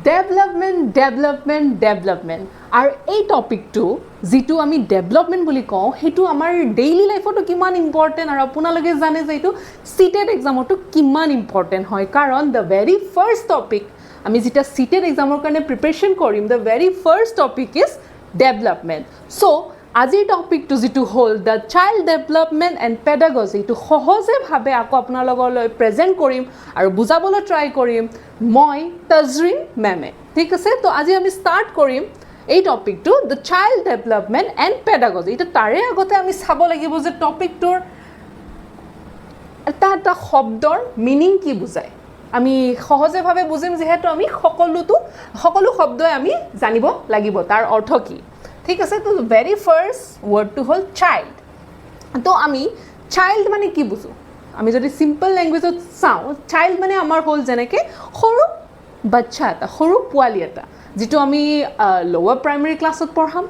Development আৰু এই টপিকটো যিটো আমি ডেভেলপমেণ্ট বুলি কওঁ সেইটো আমাৰ ডেইলি লাইফতো কিমান ইম্পৰ্টেণ্ট আৰু আপোনালোকে জানে যে এইটো CTET এক্সামতো কিমান ইম্পৰ্টেণ্ট হয় কাৰণ দ্য ভেৰি ফাৰ্ষ্ট টপিক আমি যেতিয়া CTET এক্সামৰ কাৰণে প্ৰিপেৰেশ্যন কৰিম the very first topic is development so' আজিৰ টপিকটো যিটো হ'ল the child development and pedagogy এইটো সহজেভাৱে আকৌ আপোনালোকলৈ প্ৰেজেণ্ট কৰিম আৰু বুজাবলৈ ট্ৰাই কৰিম মই তাজৰিন মেমে ঠিক আছে তো আজি আমি ষ্টাৰ্ট কৰিম এই টপিকটো the child development and pedagogy এতিয়া তাৰে আগতে আমি চাব লাগিব যে টপিকটোৰ এটা শব্দৰ মিনিং কি বুজায় আমি সহজেভাৱে বুজিম যিহেতু আমি সকলো শব্দই আমি জানিব লাগিব তাৰ অৰ্থ কি ঠিক আছে তো ভেৰি ফাৰ্ষ্ট ৱৰ্ডটো হ'ল চাইল্ড তো আমি চাইল্ড মানে কি বুজো আমি যদি সিম্পল ল্যাঙ্গুৱেজত চাওঁ চাইল্ড মানে আমাৰ হ'ল যেনেকৈ সৰু বাচ্চা এটা সৰু পোৱালি এটা যিটো আমি লোৱাৰ প্ৰাইমেৰী ক্লাছত পঢ়াম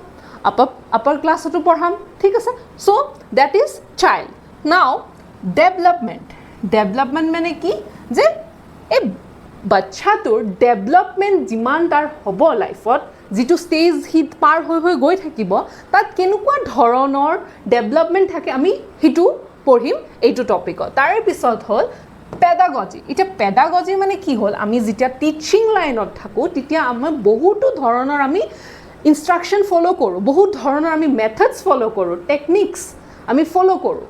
আপাৰ ক্লাছতো পঢ়াম ঠিক আছে চ' দ্যাট ইজ চাইল্ড নাও ডেভেলপমেণ্ট মানে কি যে এই বাচ্চাটোৰ ডেভেলপমেণ্ট যিমান তাৰ হ'ব লাইফত যিটো ষ্টেজ সি পাৰ হৈ গৈ থাকিব তাত কেনেকুৱা ধৰণৰ ডেভেলপমেণ্ট থাকে আমি সেইটো পঢ়িম এইটো টপিকত তাৰে পিছত হ'ল পেডাগজি এতিয়া পেডাগজি মানে কি হ'ল আমি যেতিয়া টিচিং লাইনত থাকোঁ তেতিয়া আমাৰ বহুতো ধৰণৰ আমি ইনষ্ট্ৰাকশ্যন ফ'ল' কৰোঁ বহুত ধৰণৰ আমি মেথডছ ফ'ল' কৰোঁ টেকনিক্স আমি ফ'ল' কৰোঁ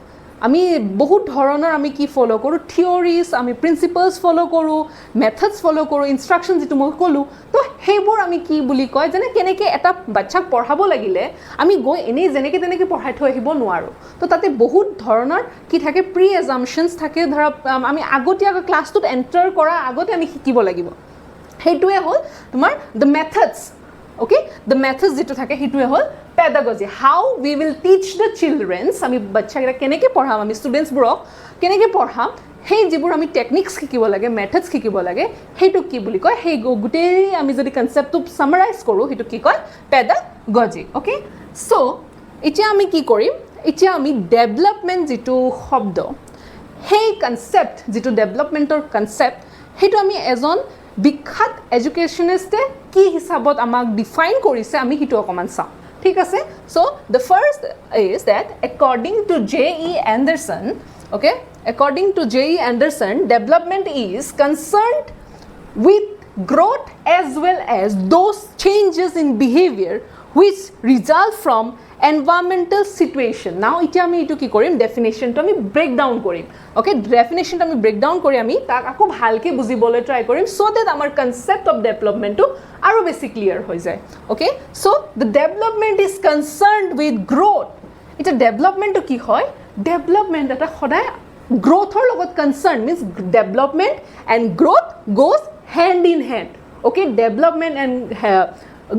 আমি বহুত ধৰণৰ আমি কি ফ'ল' কৰোঁ থিয়ৰিজ আমি প্ৰিন্সিপলছ ফ'ল' কৰোঁ মেথডছ ফ'ল' কৰোঁ ইনষ্ট্ৰাকশ্যন যিটো মই ক'লোঁ তো সেইবোৰ আমি কি বুলি কয় যেনে কেনেকৈ এটা বাচ্চাক পঢ়াব লাগিলে আমি গৈ এনেই যেনেকৈ তেনেকৈ পঢ়াই থৈ আহিব নোৱাৰোঁ তো তাতে বহুত ধৰণৰ কি থাকে প্ৰি এজাম্পশ্যনছ থাকে ধৰক আমি আগতীয়াকৈ ক্লাছটোত এণ্টাৰ কৰাৰ আগতে আমি শিকিব লাগিব সেইটোৱে হ'ল তোমাৰ the methods okay the methods যেটো থাকে হেতুৱে হল pedagogy how we will teach the children আমি বাচ্চাগিৰা কেনেকৈ পঢ়াম আমি স্টুডেন্টস বুৰক কেনেকৈ পঢ়াম সেই যিবোৰ আমি টেকনিক্স শিকিব লাগে মেথডছ শিকিব লাগে হেতু কি বুলি কয় সেই গুটেই আমি যদি কনসেপ্টটো সামাৰাইজ কৰো হেতু কি কয় pedagogy okay so এতিয়া আমি কি কৰিম এতিয়া আমি ডেভেলপমেন্ট যেটো শব্দ সেই কনসেপ্ট যেটো ডেভেলপমেন্টৰ কনসেপ্ট হেতু আমি এজন বিখ্যাত এডুকেশনিস্টে কি হিসাবত আমাক ডিফাইন কৰিছে আমি হিটো অকমান চাওঁ ঠিক আছে so the first is that according to J.E. Anderson okay according to J.E. Anderson development is concerned with growth as well as those changes in behavior which result from environmental situation now এতিয়া আমি এটো কি কৰিম ডেফিনেশনটো আমি brake down কৰিম okay ডেফিনেশনটো আমি brake down কৰি আমি তাক আকৌ ভালকে বুজিবলৈ ট্ৰাই কৰিম সো দ্যাট আমাৰ কনসেপ্ট অফ ডেভেলপমেন্টটো আৰু বেছি ক্লিয়াৰ হৈ যায় okay so the development is concerned with growth এটা ডেভেলপমেন্টটো কি হয় ডেভেলপমেন্ট এটা সদায় গ্ৰোথৰ লগত concern means development and growth goes hand in hand okay development and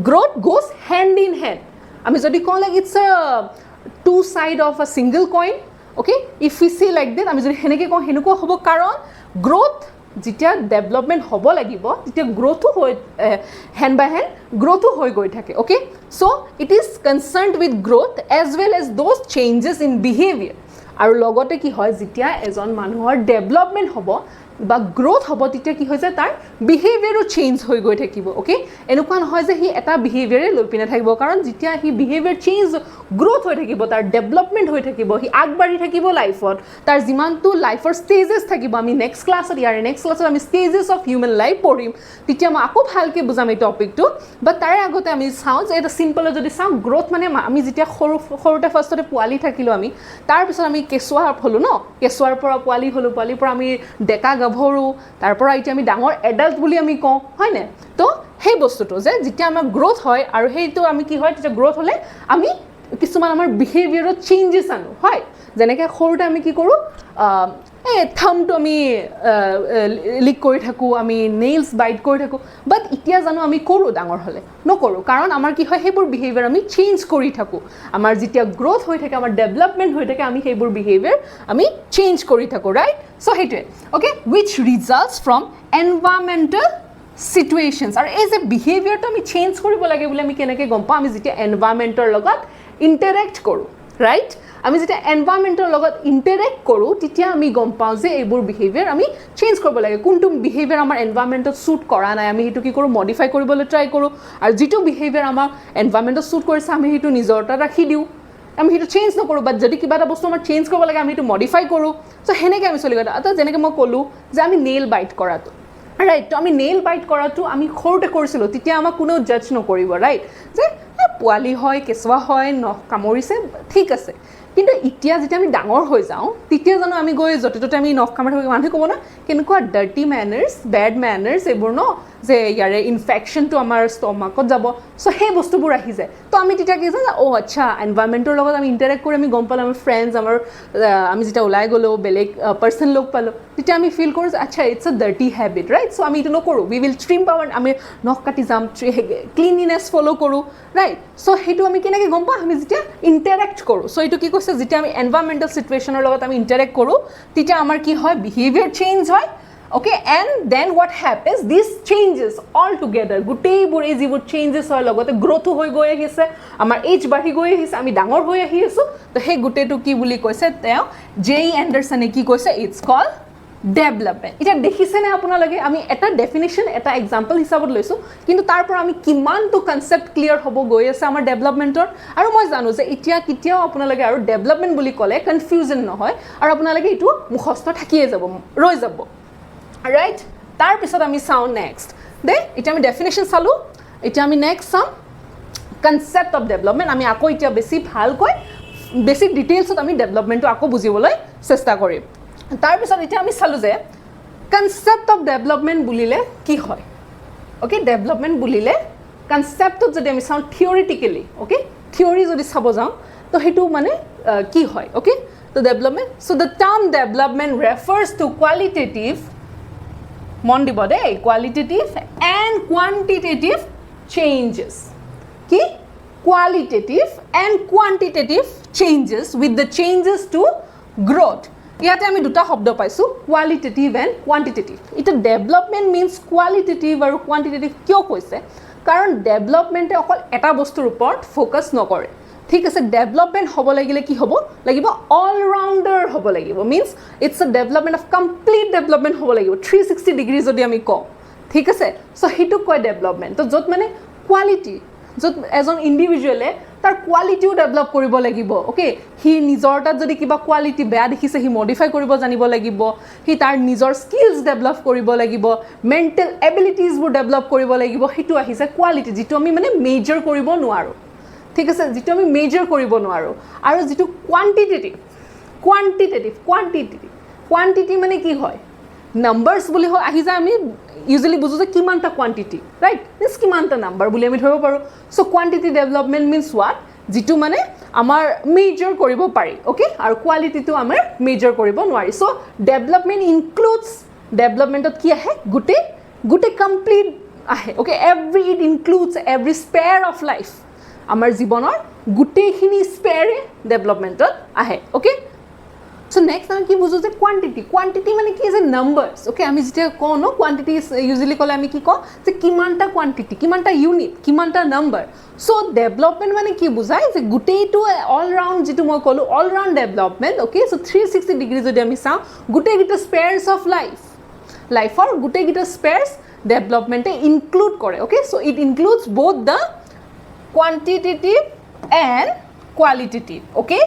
growth goes hand in hand আমি যদি কওঁ like it's a two side of a single coin okay if we see like that আমি যদি হেনেকে কওঁ হেনুকো হ'ব কাৰণ growth যেতিয়া ডেভেলপমেন্ট হ'ব লাগিব যেতিয়া গ্ৰোথো হয় hand by hand গ্ৰোথো হৈ গৈ থাকে okay so it is concerned with growth as well as those changes in behavior আৰু লগতে কি হয় যেতিয়া এজন মানুহৰ ডেভেলপমেন্ট হ'ব বা গ্ৰোথ হ'ব তেতিয়া কি হৈ যায় তাৰ বিহেভিয়াৰো চেঞ্জ হৈ গৈ থাকিব ওকে এনেকুৱা নহয় যে হি এটা বিহেভিয়াৰে লৈ পিনে থাকিব কাৰণ যেতিয়া হি বিহেভিয়াৰ চেঞ্জ গ্ৰোথ হৈ থাকিব তাৰ ডেভেলপমেন্ট হৈ থাকিব হি আগবাঢ়ি থাকিব লাইফত তাৰ যিমানটো লাইফৰ ষ্টেজেছ থাকিব আমি নেক্সট ক্লাছত আমি ষ্টেজেছ অফ হিউমেন লাইফ পঢ়িম তেতিয়া মই আকৌ ভালকে বুজাম এই টপিকটো বাট তাৰে আগতে আমি চাওঁ যে এটা সিম্পল যদি চাওঁ গ্ৰোথ মানে আমি যেতিয়া সৰুতে ফাৰ্ষ্টতে পোৱালি থাকিলো আমি তাৰ পিছত আমি কেঁচুৱা হলো ন কেঁচুৱাৰ পৰা পোৱালি হলো পোৱালিৰ পৰা আমি ডেকা গাভৰু তাৰ পৰা এতিয়া আমি ডাঙৰ এডাল্ট বুলি আমি কওঁ হয় নে তো সেই বস্তুটো যে যেতিয়া আমাৰ গ্ৰোথ হয় আৰু সেইটো আমি কি হয় তেতিয়া গ্ৰোথ হলে আমি কিছুমান আমাৰ বিহেভিয়াৰত চেঞ্জেছ আনো হয় যেনেকৈ সৰুতে আমি কি কৰোঁ এই থামটো আমি লিক কৰি থাকোঁ আমি নেইলছ বাইট কৰি থাকোঁ বাট এতিয়া জানো আমি কৰোঁ ডাঙৰ হ'লে নকৰোঁ কাৰণ আমাৰ কি হয় সেইবোৰ বিহেভিয়াৰ আমি চেঞ্জ কৰি থাকোঁ আমাৰ যেতিয়া গ্ৰোথ হৈ থাকে আমাৰ ডেভেলপমেণ্ট হৈ থাকে আমি সেইবোৰ বিহেভিয়াৰ আমি চেঞ্জ কৰি থাকোঁ ৰাইট চ' সেইটোৱে okay which results from environmental situations আৰু এই যে বিহেভিয়াৰটো আমি চেঞ্জ কৰিব লাগে বুলি আমি কেনেকৈ গম পাওঁ আমি যেতিয়া এনভাইৰমেণ্টৰ লগত ইণ্টাৰেক্ট কৰোঁ ৰাইট আমি যেতিয়া এনভাইৰনমেণ্টৰ লগত ইণ্টাৰেক্ট কৰোঁ তেতিয়া আমি গম পাওঁ যে এইবোৰ বিহেভিয়াৰ আমি চেঞ্জ কৰিব লাগে কোনটো বিহেভিয়াৰ আমাৰ এনভাইৰনমেণ্টত শ্বুট কৰা নাই আমি সেইটো কি কৰোঁ মডিফাই কৰিবলৈ ট্ৰাই কৰোঁ আৰু যিটো বিহেভিয়াৰ আমাৰ এনভাইৰনমেণ্টত শ্বুট কৰিছে আমি সেইটো নিজৰ তাত ৰাখি দিওঁ আমি সেইটো চেঞ্জ নকৰোঁ বাট যদি কিবা এটা বস্তু আমাৰ চেঞ্জ কৰিব লাগে আমি সেইটো মডিফাই কৰোঁ চ' সেনেকৈ আমি চলি গ'লোঁ এটা যেনেকৈ মই ক'লোঁ যে আমি নেইল বাইট কৰাটো ৰাইট তো আমি নেইল বাইট কৰাটো আমি সৰুতে কৰিছিলোঁ তেতিয়া আমাক কোনেও জাজ নকৰিব ৰাইট যে পোৱালি হয় কেঁচুৱা হয় নখ কামুৰিছে ঠিক আছে কিন্তু এতিয়া যেতিয়া আমি ডাঙৰ হৈ যাওঁ তেতিয়া জানো আমি গৈ য'তে ত'তে আমি নখ কামুৰি থাকোঁ মানুহে ক'ব না কেনেকুৱা ডাৰ্টি মেনাৰ্ছ বেড মেনাৰ্ছ এইবোৰ ন যে ইয়াৰে ইনফেকশ্যনটো আমাৰ ষ্টমাকত যাব চ' সেই বস্তুবোৰ আহি যায় তো আমি তেতিয়া কি যে অ' আচ্ছা এনভাইৰনমেণ্টৰ লগত আমি ইণ্টাৰেক্ট কৰি আমি গম পালোঁ আমাৰ ফ্ৰেণ্ডছ আমাৰ আমি যেতিয়া ওলাই গ'লোঁ বেলেগ পাৰ্চন লগ পালোঁ তেতিয়া আমি ফিল কৰোঁ যে আচ্ছা it's a dirty habit right so' আমি এইটো নকৰোঁ উই উইল ট্ৰিম পাৱাৰ আমি নখ কাটি যাম ক্লিনলিনেছ ফ'ল' কৰোঁ ৰাইট চ' সেইটো আমি কেনেকৈ গম পাওঁ আমি যেতিয়া ইণ্টাৰেক্ট কৰোঁ চ' এইটো কি কৈছে যেতিয়া আমি এনভাইৰনমেণ্টেল চিটুৱেশ্যনৰ লগত আমি ইণ্টাৰেক্ট কৰোঁ তেতিয়া আমাৰ কি হয় বিহেভিয়াৰ চেঞ্জ হয় okay and then what happens these changes all together গোটেইবোৰ এই যিবোৰ চেঞ্জেছ হয় লগতে গ্ৰথ হৈ গৈ আহিছে আমাৰ এজ বাঢ়ি গৈ আহিছে আমি ডাঙৰ হৈ আহি আছোঁ তো সেই গোটেইটো কি বুলি কৈছে তেওঁ জেই এণ্ডাৰছনে কি কৈছে ইটছ কল ডেভেলপমেণ্ট এতিয়া দেখিছেনে আপোনালোকে আমি এটা ডেফিনেশ্যন এটা এক্সাম্পল হিচাপত লৈছোঁ কিন্তু তাৰ পৰা আমি কিমানটো কনচেপ্ট ক্লিয়াৰ হ'ব গৈ আছে আমাৰ ডেভেলপমেণ্টৰ আৰু মই জানো যে এতিয়া কেতিয়াও আপোনালোকে আৰু ডেভেলপমেণ্ট বুলি ক'লে কনফিউজন নহয় আৰু আপোনালোকে এইটো মুখস্থ থাকিয়ে যাব ৰৈ যাব ৰাইট তাৰপিছত আমি চাওঁ নেক্সট দে এতিয়া আমি ডেফিনেশ্যন চালোঁ এতিয়া আমি নেক্সট চাম কনচেপ্ট অফ ডেভেলপমেণ্ট আমি আকৌ এতিয়া বেছি ভালকৈ বেছিক ডিটেইলছত আমি ডেভেলপমেণ্টটো আকৌ বুজিবলৈ চেষ্টা কৰিম তাৰপিছত এতিয়া আমি চালোঁ যে কনচেপ্ট অফ ডেভেলপমেণ্ট বুলিলে কি হয় অ'কে ডেভেলপমেণ্ট বুলিলে কনচেপ্টত যদি আমি চাওঁ থিয়ৰিটিকেলি অ'কে থিয়ৰি যদি চাব যাওঁ তো সেইটো মানে কি হয় অ'কে তো development so' the term development refers to qualitative মন দিব দেই কোৱালিটেটিভ এণ্ড কোৱান্টিটেটিভ চেঞ্জেছ কি qualitative and quantitative changes with the changes to growth ইয়াতে আমি দুটা শব্দ পাইছোঁ কোৱালিটেটিভ এণ্ড কোৱান্টিটেটিভ এতিয়া ডেভেলপমেণ্ট মিনছ কোৱালিটেটিভ আৰু কোৱান্টিটেটিভ কিয় কৈছে কাৰণ ডেভেলপমেণ্টে অকল এটা বস্তুৰ ওপৰত ফ'কাছ নকৰে ঠিক আছে ডেভেলপমেণ্ট হ'ব লাগিলে কি হ'ব লাগিব অল ৰাউণ্ডাৰ হ'ব লাগিব means it's a development of complete development হ'ব লাগিব 360 ডিগ্ৰী যদি আমি কওঁ ঠিক আছে চ' সেইটোক কয় ডেভেলপমেণ্ট তো য'ত মানে কোৱালিটি য'ত এজন ইণ্ডিভিজুৱেলে তাৰ কোৱালিটিও ডেভেলপ কৰিব লাগিব অ'কে সি নিজৰ তাত যদি কিবা কোৱালিটি বেয়া দেখিছে সি মডিফাই কৰিব জানিব লাগিব সি তাৰ নিজৰ স্কিলছ ডেভেলপ কৰিব লাগিব মেণ্টেল এবিলিটিজবোৰ ডেভেলপ কৰিব লাগিব সেইটো আহিছে কোৱালিটি যিটো আমি মানে মেজাৰ কৰিব নোৱাৰোঁ ঠিক আছে যিটো আমি মেজাৰ কৰিব নোৱাৰোঁ আৰু যিটো কোৱান্টিটি মানে কি হয় নাম্বাৰ্ছ বুলি আহি যায় আমি ইউজুৱেলি বুজোঁ যে কিমানটা কোৱান্টিটি ৰাইট মিনছ কিমানটা নাম্বাৰ বুলি আমি ধৰিব পাৰোঁ চ' কোৱান্টিটি ডেভেলপমেণ্ট মিনছ হোৱাট যিটো মানে আমাৰ মেজাৰ কৰিব পাৰি অ'কে আৰু কোৱালিটিটো আমাৰ মেজাৰ কৰিব নোৱাৰি চ' ডেভেলপমেণ্ট ইনক্লুডছ ডেভেলপমেণ্টত কি আহে গোটেই কমপ্লিট আহে okay it includes every spare of life আমাৰ জীৱনৰ গোটেইখিনি স্পেয়াৰে ডেভেলপমেণ্টত আহে অ'কে চ' নেক্সট আমি কি বুজোঁ যে কোৱান্টিটি মানে কি যে নাম্বাৰ্ছ অ'কে আমি যেতিয়া কওঁ ন কোৱান্টিটি ইউজুৱেলি ক'লে আমি কি কওঁ যে কিমানটা কোৱান্টিটি কিমানটা ইউনিট কিমানটা নাম্বাৰ চ' ডেভেলপমেণ্ট মানে কি বুজায় যে গোটেইটো অল ৰাউণ্ড যিটো মই ক'লোঁ all round development okay so' 360 degree যদি আমি চাওঁ গোটেইকেইটা স্পেয়াৰ্ছ অফ লাইফৰ গোটেইকেইটা স্পেয়াৰ্ছ ডেভেলপমেণ্টে ইনক্লুড কৰে okay so' it includes both the quantitative and qualitative okay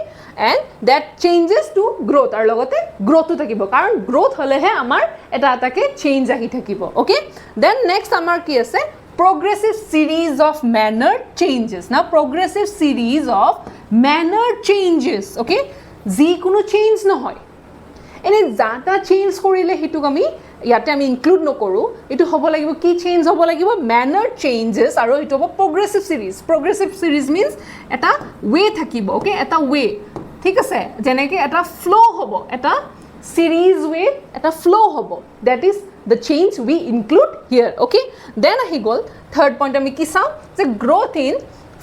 and that changes to growth আৰু লগতে গ্ৰথো থাকিব কাৰণ গ্ৰথ হ'লেহে আমাৰ এটাকে চেঞ্জ আহি থাকিব okay then next আমাৰ কি আছে progressive series of manner changes now progressive series of manner changes okay যিকোনো চেঞ্জ নহয় এনে যাতা চেঞ্জ কৰিলে সেইটোক আমি ইয়াতে আমি ইনক্লুড নকৰোঁ এইটো হ'ব লাগিব কি চেঞ্জ হ'ব লাগিব মেনাৰ চেঞ্জেছ আৰু এইটো হ'ব প্ৰগ্ৰেছিভ চিৰিজ মিনছ এটা ৱে থাকিব অ'কে এটা ৱে ঠিক আছে যেনেকৈ এটা ফ্ল' হ'ব এটা চিৰিজ ৱে এটা ফ্ল' হ'ব that is the change we include here okay then আহি গ'ল থাৰ্ড পইণ্ট আমি কি চাওঁ যে গ্ৰথ ইন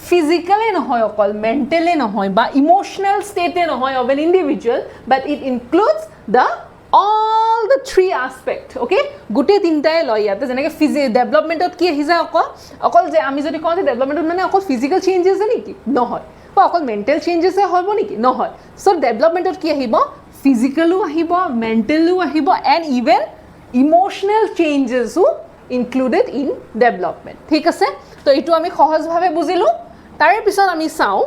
ফিজিকেলে নহয় অকল মেণ্টেলে নহয় বা ইম'চনেল ষ্টেটে নহয় of N individual but it includes the all the three aspect okay গোটেই তিনটাই লয় ইয়াতে যেনেকৈ ডেভেলপমেণ্টত কি আহি যায় অকল যে আমি যদি কওঁ যে ডেভেলপমেণ্টত মানে অকল ফিজিকেল চেঞ্জেছ নেকি নহয় বা অকল মেণ্টেল চেঞ্জেছে হ'ব নেকি নহয় চ' ডেভেলপমেণ্টত কি আহিব ফিজিকেলো আহিব মেণ্টেলো আহিব এণ্ড ইভেন ইম'চনেল চেঞ্জেছো ইনক্লুডেড ইন ডেভেলপমেণ্ট ঠিক আছে তো এইটো আমি সহজভাৱে বুজিলোঁ তাৰে পিছত আমি চাওঁ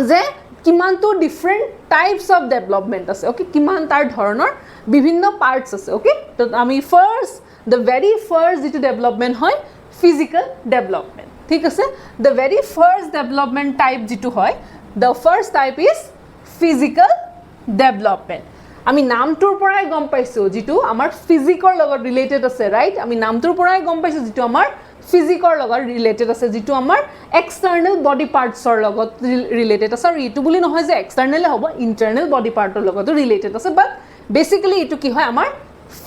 যে কিমানটো ডিফাৰেণ্ট টাইপছ অফ ডেভেলপমেণ্ট আছে অ'কে কিমান তাৰ ধৰণৰ বিভিন্ন পাৰ্টছ আছে অ'কে তো আমি ফাৰ্ষ্ট দ্য ভেৰি ফাৰ্ষ্ট যিটো ডেভেলপমেণ্ট হয় ফিজিকেল ডেভেলপমেণ্ট ঠিক আছে the very first development type যিটো হয় the first type is physical development আমি নামটোৰ পৰাই গম পাইছোঁ যিটো আমাৰ ফিজিকৰ লগত ৰিলেটেড আছে ৰাইট আমি নামটোৰ পৰাই গম পাইছোঁ যিটো আমাৰ ফিজিকৰ লগত ৰিলেটেড আছে যিটো আমাৰ এক্সটাৰ্নেল বডি পাৰ্টছৰ লগত ৰিলেটেড আছে আৰু এইটো বুলি নহয় যে এক্সটাৰ্নেলে হ'ব ইণ্টাৰনেল বডি পাৰ্টৰ লগতো ৰিলেটেড আছে বাট বেচিকেলি এইটো কি হয় আমাৰ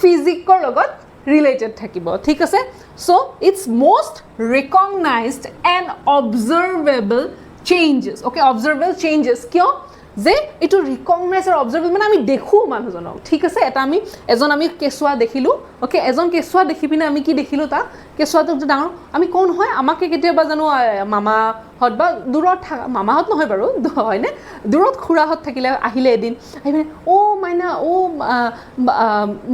ফিজিকৰ লগত ৰিলেটেড থাকিব ঠিক আছে so' it's most recognized and observable changes okay observable changes কিয় যে এইটো ৰিকগনাইজ আৰু অবজাৰ্ভেবল মানে আমি দেখোঁ মানুহজনক ঠিক আছে এটা আমি এজন আমি কেঁচুৱা দেখিলোঁ অ'কে এজন কেঁচুৱা দেখি পিনে আমি কি দেখিলোঁ তাক কেঁচুৱাটোক যে ডাঙৰ আমি কওঁ নহয় আমাকে কেতিয়াবা জানো মামাহঁত বা দূৰত থকা মামাহঁত নহয় বাৰু হয়নে দূৰত খুৰাহঁত থাকিলে আহিলে এদিন আহি পিনে মাইনা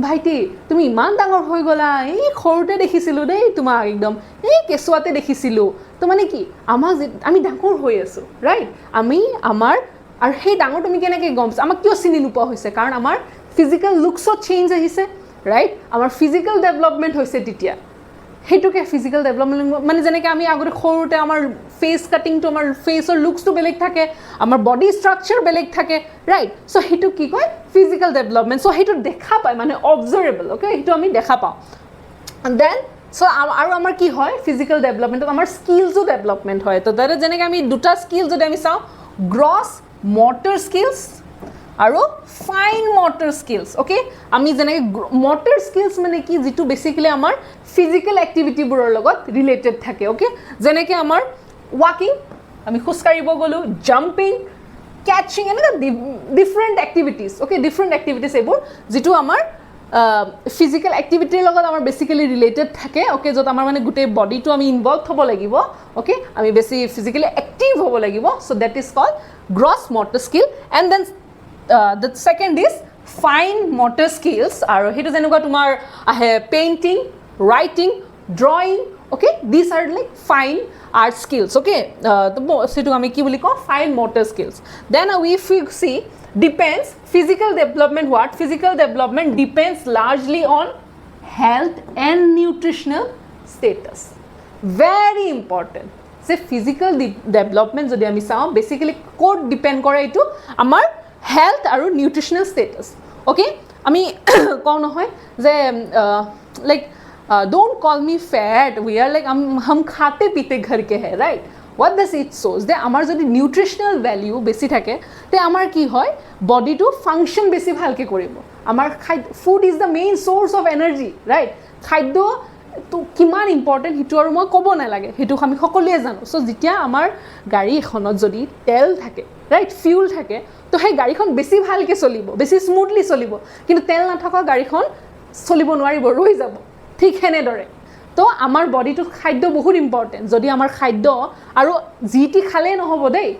ভাইটি তুমি ইমান ডাঙৰ হৈ গ'লা এই সৰুতে দেখিছিলোঁ দেই তোমাক একদম এই কেঁচুৱাতে দেখিছিলোঁ তো মানে কি আমাক আমি ডাঙৰ হৈ আছোঁ ৰাইট আমি আমাৰ আৰু সেই ডাঙৰটো আমি কেনেকৈ গম পাইছোঁ আমাক কিয় চিনি নোপোৱা হৈছে কাৰণ আমাৰ ফিজিকেল লুকছত চেঞ্জ আহিছে ৰাইট আমাৰ ফিজিকেল ডেভেলপমেণ্ট হৈছে তেতিয়া সেইটোকে ফিজিকেল ডেভেলপমেণ্ট মানে যেনেকৈ আমি আগতে সৰুতে আমাৰ ফেচ কাটিংটো আমাৰ ফেচৰ লুকছটো বেলেগ থাকে আমাৰ বডি ষ্ট্ৰাকচাৰ বেলেগ থাকে ৰাইট চ' সেইটো কি কয় ফিজিকেল ডেভেলপমেণ্ট চ' সেইটো দেখা পায় মানে অবজাৰ্ভেবল অ'কে সেইটো আমি দেখা পাওঁ দেন চ' আৰু আমাৰ কি হয় ফিজিকেল ডেভেলপমেণ্টত আমাৰ স্কিলছো ডেভেলপমেণ্ট হয় তো তাতে যেনেকৈ আমি দুটা স্কিল যদি আমি চাওঁ গ্ৰছ motor skills আৰু fine motor skills okay আমি যেনে motor skills মানে কি যেটো বেসিক্যালি আমাৰ physical activity বোৰৰ লগত related থাকে okay যেনেকৈ আমাৰ walking আমি খোজ কাঢ়িব গলো jumping catching এনেকা different activities okay different activities এইবোৰ যেটো আমাৰ physical activity লগত আমাৰ basically related থাকে okay যত আমাৰ মানে গুটে body টো আমি involved হ'ব লাগিব okay আমি বেছি physically active হ'ব লাগিব so that is called gross motor skill and then the second is fine motor skills আৰু হেতু যেনেকুৱা তোমাৰ আহে painting writing drawing okay these are like fine art skills okay সেটু আমি কি বুলি কওঁ fine motor skills then if we see depends physical development what physical development depends largely on health and nutritional status very important say physical development jodi ami sao basically code depend kore etu amar health aru nutritional status okay ami kow nohoy je like don't call me fat we are like hum khate pite ghar ke hai right what does it shows de amar jodi nutritional value besi thake te amar ki hoy body to function besi bhalke koribo amar food is the main source of energy right খাদ্য তো কিমান important হিটো আৰু মই ক'ব নালাগে হিটো আমি সকলোৱে জানো সো যেতিয়া আমাৰ গাড়ী এখনত যদি তেল থাকে ৰাইট ফিউল থাকে তো সেই গাড়ীখন বেছি ভালকে চলিব বেছি স্মুথলি চলিব কিন্তু তেল নাথাকা গাড়ীখন চলিব নোৱাৰিব ৰৈ যাব ঠিক হেনেদৰে তো আমাৰ বডিটো খাদ্য বহুত ইম্পৰ্টেন্ট যদি আমাৰ খাদ্য আৰু জিটি খালে নহব দেই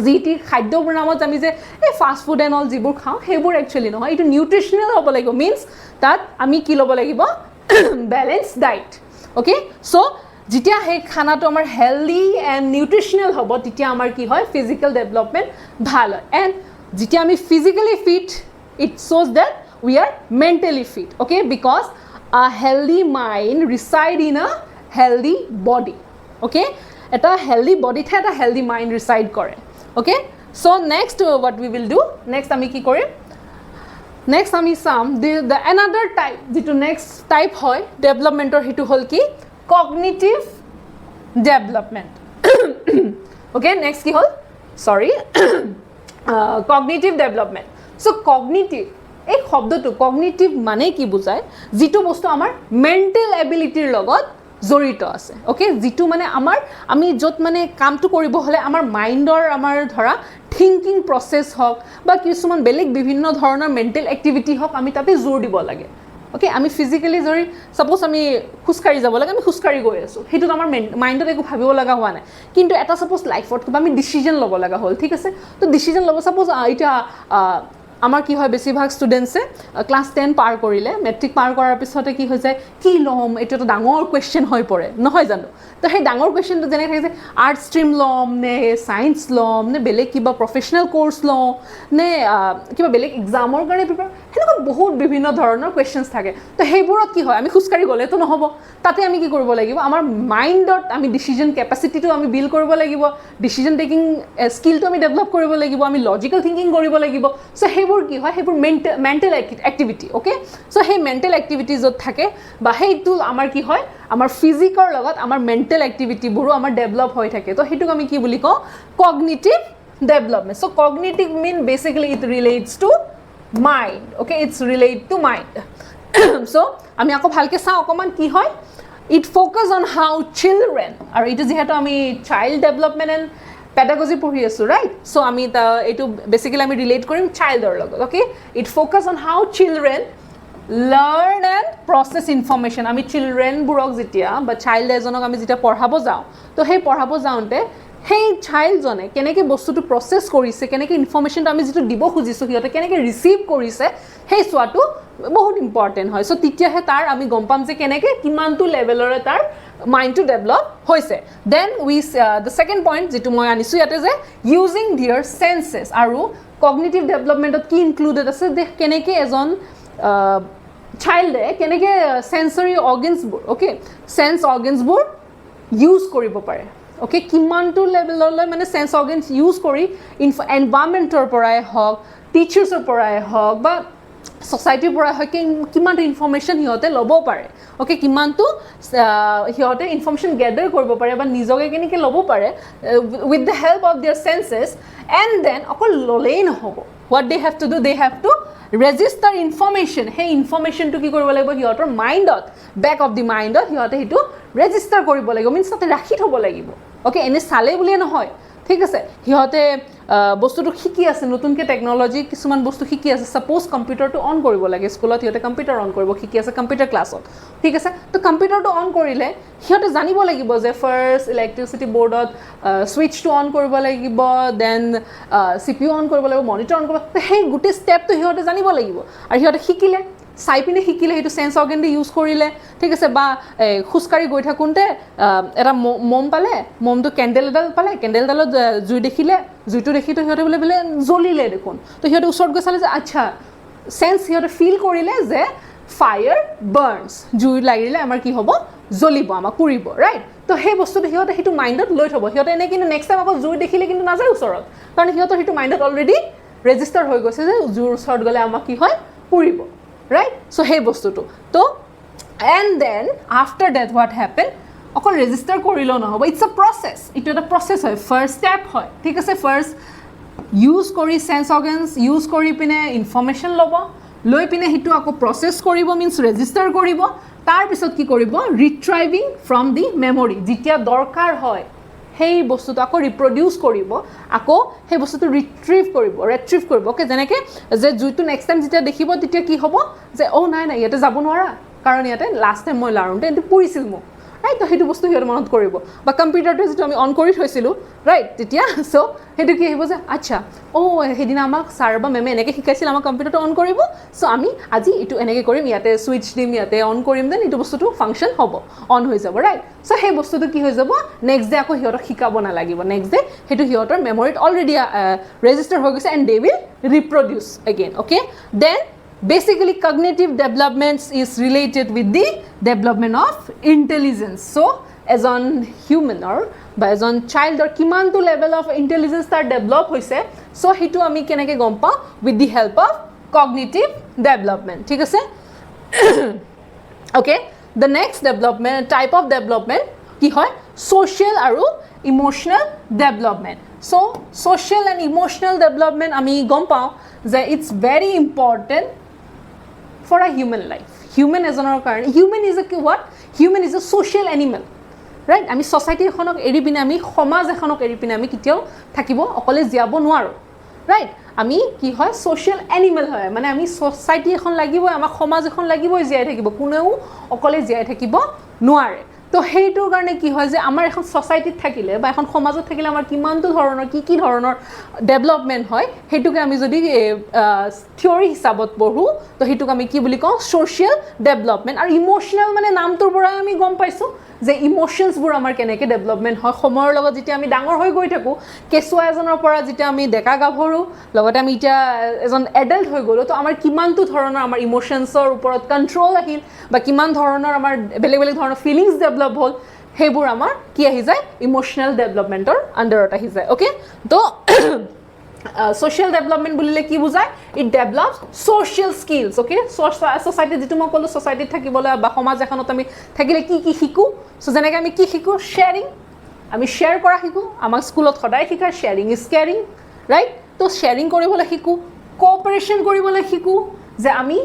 জিটি খাদ্যৰ নামত আমি যে এই ফাষ্ট ফুড এণ্ড অল যিবোৰ খাওঁ সেইবোৰ একচুৱেলি নহয় এইটো নিউট্ৰিচনেল হ'ব লাগিব মিন্স তাত আমি কি ল'ব লাগিব balanced diet okay so যেতিয়া হে খানাটো আমাৰ হেলদি এণ্ড নিউট্ৰিচনেল হ'ব তেতিয়া আমাৰ কি হয় ফিজিকেল ডেভেলপমেণ্ট ভাল হয় এণ্ড যেতিয়া আমি physically fit it shows that we are mentally fit okay because a healthy mind reside in a healthy body okay এটা healthy body তে এটা healthy mind reside কৰে okay so next what we will do next আমি কি কৰিম next আমি চাম the another type যেটো next type হয় ডেভেলপমেন্টৰ হেতু হল কি cognitive development okay next কি হল sorry cognitive development so cognitive এই শব্দটো cognitive মানে কি বুজায় যেটো বস্তু আমাৰ mental ability ৰ লগত জড়িত আছে ওকে যেটো মানে আমাৰ আমি যত মানে কামটো কৰিব হলে আমাৰ মাইন্ডৰ আমাৰ ধৰা থিংকিং প্ৰসেস হক বা কিছুমান বেলেগ বিভিন্ন ধৰণৰ মেন্টাল এক্টিভিটি হক আমি তাতে জোৰ দিব লাগে ওকে আমি ফিজিক্যালি যদি সাপোজ আমি খুচকাঢ়ি যাব লাগে আমি খুচকাঢ়ি গৈ আছোঁ সেইটোত আমাৰ মাইণ্ডত একো ভাবিব লগা হোৱা নাই কিন্তু এটা সাপোজ লাইফত কিবা আমি ডিচিজন ল'ব লগা হ'ল ঠিক আছে তো ডিচিজন ল'ব সাপোজ এতিয়া আমাৰ কি হয় বেছিভাগ ষ্টুডেণ্টছে ক্লাছ 10 পাৰ কৰিলে মেট্ৰিক পাৰ কৰাৰ পিছতে কি হৈ যায় কি ল'ম এইটো এটা ডাঙৰ কুৱেশ্যন হৈ পৰে নহয় জানো তো সেই ডাঙৰ কুৱেশ্যনটো যেনেকৈ থাকে যে আৰ্টছ ষ্ট্ৰীম ল'ম নে ছায়েন্স ল'ম নে বেলেগ কিবা প্ৰফেচনেল কোৰ্চ লওঁ নে কিবা বেলেগ এক্সামৰ কাৰণে প্ৰিপেয়াৰ সেনেকুৱা বহুত বিভিন্ন ধৰণৰ কুৱেশ্যনছ থাকে তো সেইবোৰত কি হয় আমি খোজকাঢ়ি গ'লেতো নহ'ব তাতে আমি কি কৰিব লাগিব আমাৰ মাইণ্ডত আমি ডিচিজন কেপাচিটিটো আমি বিল্ড কৰিব লাগিব ডিচিজন টেকিং স্কিলটো আমি ডেভেলপ কৰিব লাগিব আমি লজিকেল থিংকিং কৰিব লাগিব চ' সেইবোৰ কি হয় সেইবোৰ মেণ্টেল এক্টিভিটি অ'কে চ' সেই মেণ্টেল এক্টিভিটি য'ত থাকে বা সেইটো আমাৰ কি হয় আমাৰ ফিজিকৰ লগত আমাৰ মেণ্টেল এক্টিভিটিবোৰো আমাৰ ডেভেলপ হৈ থাকে তো সেইটোক আমি কি বুলি কওঁ cognitive development so' cognitive mean basically it relates to mind okay it's relate to mind so' আমি আকৌ ভালকৈ চাওঁ অকণমান কি হয় it focus on how children আৰু এইটো যিহেতু আমি চাইল্ড ডেভেলপমেণ্ট এণ্ড পেডাগজি পঢ়ি আছোঁ ৰাইট চ' আমি এইটো বেচিকেলি আমি ৰিলেট কৰিম চাইল্ডৰ লগত okay it focus on how children learn and process information আমি চিলড্ৰেনবোৰক যেতিয়া বা চাইল্ড এজনক আমি যেতিয়া পঢ়াব যাওঁ তো সেই পঢ়াব যাওঁতে সেই চাইল্ডজনে কেনেকৈ বস্তুটো প্ৰচেছ কৰিছে কেনেকৈ ইনফৰ্মেশ্যনটো আমি যিটো দিব খুজিছোঁ সিহঁতে কেনেকৈ ৰিচিভ কৰিছে সেই চোৱাটো বহুত ইম্পৰ্টেণ্ট হয় চ' তেতিয়াহে তাৰ আমি গম পাম যে কেনেকৈ কিমানটো লেভেলৰে তাৰ মাইণ্ডটো ডেভেলপ হৈছে দেন দ্য ছেকেণ্ড পইণ্ট যিটো মই আনিছোঁ ইয়াতে যে ইউজিং দিয়াৰ চেন্সেছ আৰু কগনিটিভ ডেভেলপমেণ্টত কি ইনক্লুডেড আছে যে কেনেকৈ এজন চাইল্ডে কেনেকৈ চেন্সৰী অৰ্গেনছবোৰ অ'কে চেন্স অৰ্গেনছবোৰ ইউজ কৰিব পাৰে অ'কে কিমানটো লেভেললৈ মানে চেন্স অৰ্গেনছ ইউজ কৰি এনভাইৰমেণ্টৰ পৰাই হওক টিচাৰ্ছৰ পৰাই হওক বা ছ'চাইটিৰ পৰা হয় কিমানটো ইনফৰ্মেশ্যন সিহঁতে ল'ব পাৰে অ'কে কিমানটো সিহঁতে ইনফৰ্মেশ্যন গেডাৰ কৰিব পাৰে বা নিজকে কেনেকৈ ল'ব পাৰে উইথ দ্য হেল্প অফ দিয়াৰ চেন্সেছ এণ্ড দেন অকল ল'লেই নহ'ব what they have to do they have to register information সেই ইনফৰ্মেশ্যনটো কি কৰিব লাগিব সিহঁতৰ মাইণ্ডত বেক অফ দি মাইণ্ডত সিহঁতে সেইটো ৰেজিষ্টাৰ কৰিব লাগিব মিনছ তাতে ৰাখি থ'ব লাগিব অ'কে এনেই চালে বুলিয়ে নহয় ঠিক আছে সিহঁতে বস্তুটো শিকি আছে নতুনকৈ টেকন'লজি কিছুমান বস্তু শিকি আছে ছাপ'জ কম্পিউটাৰটো অন কৰিব লাগে স্কুলত সিহঁতে কম্পিউটাৰ অন কৰিব শিকি আছে কম্পিউটাৰ ক্লাছত ঠিক আছে তো কম্পিউটাৰটো অন কৰিলে সিহঁতে জানিব লাগিব যে ফাৰ্ষ্ট ইলেক্ট্ৰিচিটি বৰ্ডত ছুইচটো অন কৰিব লাগিব দেন CPU অন কৰিব লাগিব মনিটৰ অন কৰিব সেই গোটেই ষ্টেপটো সিহঁতে জানিব লাগিব আৰু সিহঁতে শিকিলে চাই পিনে শিকিলে সেইটো চেন্স অৰ্গেন দি ইউজ কৰিলে ঠিক আছে বা খোজকাঢ়ি গৈ থাকোঁতে এটা মম পালে মমটো কেণ্ডেল এডাল পালে কেণ্ডেলডালত জুই দেখিলে জুইটো দেখিতো সিহঁতে বোলে জ্বলিলে দেখোন তো সিহঁতে ওচৰত গৈ চালে যে আচ্ছা চেন্স সিহঁতে ফিল কৰিলে যে ফায়াৰ বাৰ্ণছ জুই লাগিলে আমাৰ কি হ'ব জ্বলিব আমাক পুৰিব ৰাইট তো সেই বস্তুটো সিহঁতে সেইটো মাইণ্ডত লৈ থ'ব সিহঁতে এনেই কিন্তু নেক্সট টাইম আকৌ জুই দেখিলে কিন্তু নাযায় ওচৰত কাৰণ সিহঁতৰ সেইটো মাইণ্ডত অলৰেডি ৰেজিষ্টাৰ হৈ গৈছে যে জুইৰ ওচৰত গ'লে আমাক কি হয় পুৰিব right so hey bostutu to and then after that what happen okol register korilo na hobo it's a process it is a process hoy first step hoy thik ase first use kori sense organs use kori pine information lobo loi pine hitu ako process koribo means register koribo tar pisot ki koribo retrieving from the memory jitia dorkar hoy সেই বস্তুটো আকৌ ৰিপ্ৰডিউচ কৰিব আকৌ সেই বস্তুটো ৰিট্ৰিভ কৰিব okay যেনেকৈ যে জুইটো নেক্সট টাইম যেতিয়া দেখিব তেতিয়া কি হ'ব যে নাই ইয়াতে যাব নোৱাৰা কাৰণ ইয়াতে লাষ্ট টাইম মই লাৰোঁতে এইটো পুৰিছিল মোক ৰাইট তো সেইটো বস্তু সিহঁতে মনত কৰিব বা কম্পিউটাৰটো যিটো আমি অন কৰি থৈছিলোঁ ৰাইট তেতিয়া চ' সেইটো কি আহিব যে আচ্ছা সেইদিনা আমাক ছাৰ বা মেমে এনেকৈ শিকাইছিল আমাক কম্পিউটাৰটো অন কৰিব চ' আমি আজি এইটো এনেকৈ কৰিম ইয়াতে ছুইচ দিম ইয়াতে অন কৰিম দেন এইটো বস্তুটো ফাংচন হ'ব অন হৈ যাব ৰাইট চ' সেই বস্তুটো কি হৈ যাব নেক্সট ডে আকৌ সিহঁতক শিকাব নালাগিব নেক্সট ডে সেইটো সিহঁতৰ মেমৰিত অলৰেডি ৰেজিষ্টাৰ হৈ গৈছে and they will reproduce again okay then basically cognitive developments is related with the development of intelligence so as on human or by as on child or kiman to level of intelligence tar develop hoise so hitu ami keneke gom pa with the help of cognitive development thik ase okay the next development type of development ki hoy social aru emotional development so social and emotional development ami gom pao that it's very important for a human life human এজনৰ কাৰণে human is a what human is a social animal right আমি society এখনক এৰি পিনে আমি সমাজ এখনক এৰি পিনে আমি কেতিয়াও থাকিব অকলে জীয়াব নোৱাৰো ৰাইট আমি কি হয় সোশ্যাল এনিমেল হয় মানে আমি সোসাইটি এখন লাগিব আমাক সমাজ এখন লাগিব জীয়াই থাকিব কোনেও অকলে জীয়াই থাকিব নোৱাৰে তো হেইটোৰ কাৰণে কি হয় যে আমাৰ এখন সোসাইটিত থাকিলে বা এখন সমাজত থাকিলে আমাৰ কিমানটো ধৰণৰ কি ধৰণৰ ডেভেলপমেন্ট হয় হেইটোকে আমি যদি থিওৰি হিচাপত পঢ়ো তো হেইটোক আমি কি বুলি কওঁ সোশ্যাল ডেভেলপমেন্ট আৰু ইমোশনাল মানে নামটোৰ পৰা আমি গম পাইছো যে ইমোশনস বোৰ আমাৰ কেনেকৈ ডেভেলপমেন্ট হয় সময়ৰ লগত যেতিয়া আমি ডাঙৰ হৈ গৈ থাকো কেঁচুৱা এজনৰ পৰা যেতিয়া আমি ডেকা গাভৰু লগতে আমি এতিয়া এজন এডাল্ট হৈ গ'লো তো আমাৰ কিমানটো ধৰণৰ আমাৰ ইমোশনসৰ ওপৰত কন্ট্ৰোল আহিল বা কিমান ধৰণৰ আমাৰ বেলেগ বেলেগ ধৰণৰ ফিলিংস ডেভেলপ হ'ল সেইবোৰ আমাৰ কি আহি যায় ইমোশনাল ডেভেলপমেন্টৰ আন্ডাৰত আহি যায় ওকে তো social development বুলিলে কি বুজায় it develops social skills okay society যেটো মই কলো society থাকিবলৈ বা সমাজ এখনত আমি থাকিলে কি শিকো সো যেনেকৈ আমি কি শিকো sharing আমি share কৰা শিকো আমাক স্কুলত সদায় শিকায় sharing is caring right তো sharing কৰিবলৈ শিকো cooperation কৰিবলৈ শিকো যে আমি